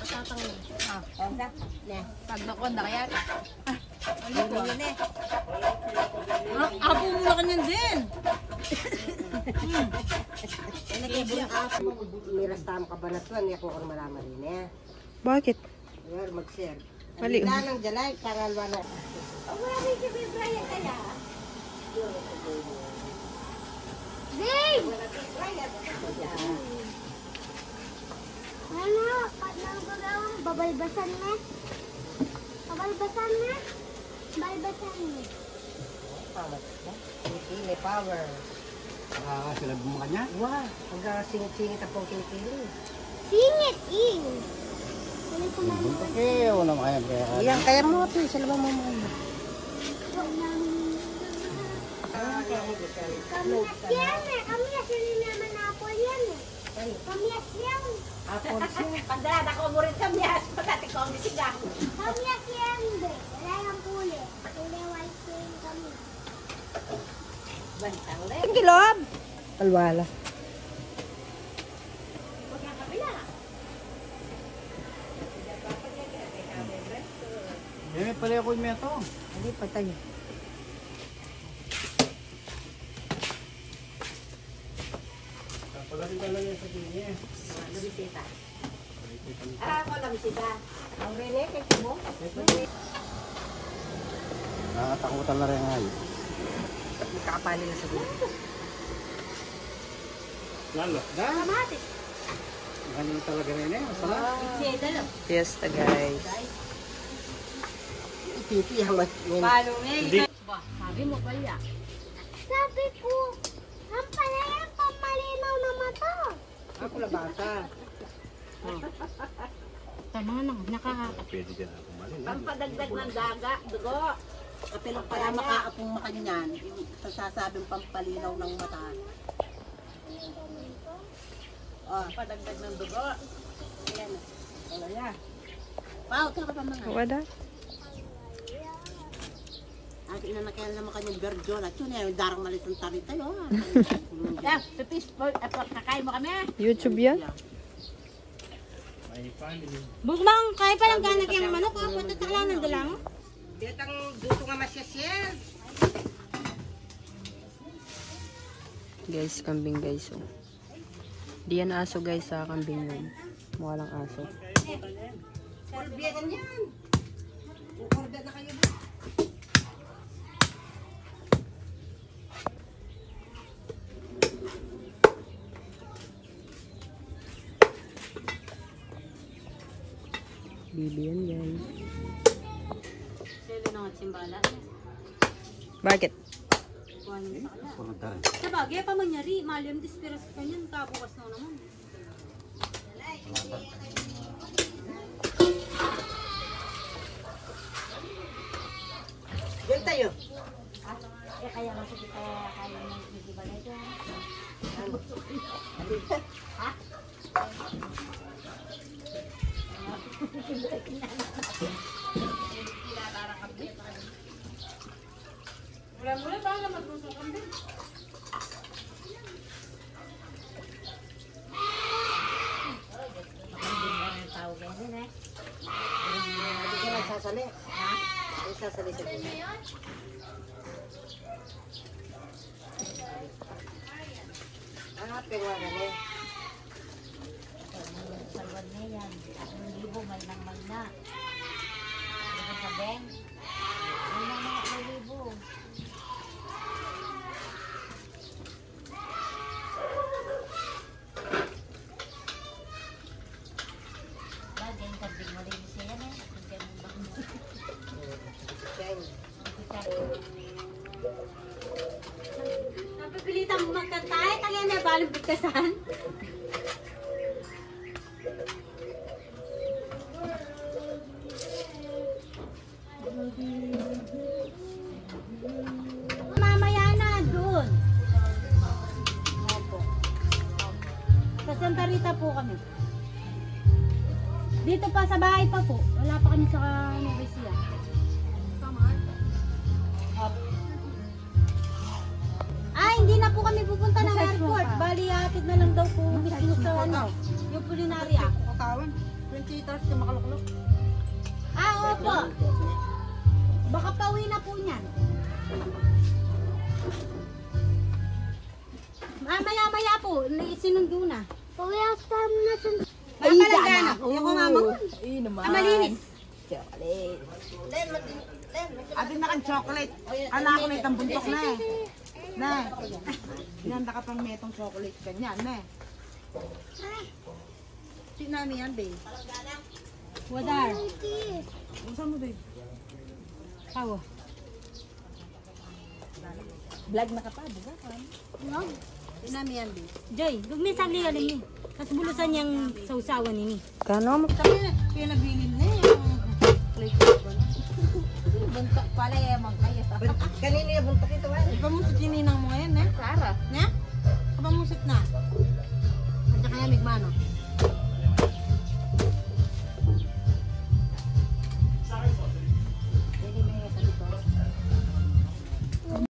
Patatang mo. Onda. Ne. Pag nakonda kaya ka. Ano po? Apo mo na kanyan din. Miras tama ka ba na ito? Hindi ako kung malaman rin eh. Bakit? Ayan, mag-share. Mali. Ang ng jalay, karalwa na. Wala rin si Brian kaya. Dave! Ano? Pag nang babalbasan na? Babalbasan na? Balbasan na. Pili, power. Sila bumuka niya? Wow, hanggang singit-singit ang pong pili. Singit in. Ano ko na Okay, wala makaya. Iyan, kaya mo ito. Sila ba mo mga Kamias yan eh. Kamias yun naman apple yan eh. Kamias yan. apple siya? Pandalada ko mo rin kamyas. Patati ko ang bisigang. Kamias yan be. Wala yung kulay. Kulay white yung kamias. Bantang le. Ang kilob! Alwala. Huwag nga kabila. May pala ako yung meto. Hindi, patay. Pagdating ka lang yan sa kanya. Ano bisita? Ako lang bisita. Ang Rene, kay mo? Nakatakutan na rin ngayon. Nakapali na sa gulo. Lalo. Dramatic. Ganun talaga rin eh. Masarap. Bisita lang. Fiesta guys. Ipipi ang mat. Paano nga? Ba, sabi mo pala. Sabi ko, ang pala yan pamalinaw na mata. Ako na bata. Tama na, nakakata. Pwede dyan ako malin. Pampadagdag ng daga, dugo. Kapilong kaya makaapong makanyan, sasasabing pampalinaw ng mata. Oh, Padagdag ng dugo. wala yan. Pao, ito ka pa mga. Wala. At ina na kaya naman kanyang berjon. At yun yung darang malit ng talit tayo. Yeah, pipis, kakain mo kami. YouTube yan? May family. Bukbang, kaya pa lang ganak yung manok. Patataklan ng dalang. Ditang duto nga masyasyel. Guys, kambing guys. Oh. Di yan aso guys sa kambing yun. Mukha lang aso. Kurbiyan yan. Ukorda na kayo ba? Bibi yan guys. Sili na nga simbala. Bakit? Pulang tarin. Sa bagay, pa manyari, malim dispiras ka niyan, kabukas na naman. Diyan tayo. Eh, kaya kasi kita kaya ng ikibalay ko. Mula-mula ba na maglusong kami? Hindi ka nagsasali. Ha? Hindi sasali sa gulo. Pero wala na eh. Salwan na yan. Ang libo, malinang na. Ano ka, Ben? Malinang libo. Bagay, yung kabing mo rin siya yan eh. Napipilitan mo magkantay, kaya na balong bigkasan. Mamaya na doon. Opo. Sa Santa Rita po kami. Dito pa sa bahay pa po. Wala pa kami sa Nueva Ecija. Ay, hindi na po kami pupunta ng airport. Bali, atid na lang daw po mismo sa ano, yung Pulinaria. 20 ka makaluklok. Ah, opo. Baka pauwi na po niyan. Maya-maya po, sinundo na. Pawiyas ka na sa... Ay, gana. Yung mama ko. Ay naman. Malinis. Atin na kang chocolate. Anak ko na itang buntok na eh. Na. Inanda ka pang metong chocolate. Ganyan na eh. Sinami yan, babe. Wadar. Saan mo, babe? Tawo. Vlog na ka pa, diba? Vlog? Sinami yan, babe. Joy, gugminsan liya rin ni. Kasi bulusan niyang sausawan ni. Kano mo? Kaya nabilin na eh. Buntok pala eh, magkaya. Kanina yung buntok ito eh. Ipamusit yung ninang mo ngayon eh. Sara. Ne? Kapamusit na. At saka yan, migmano.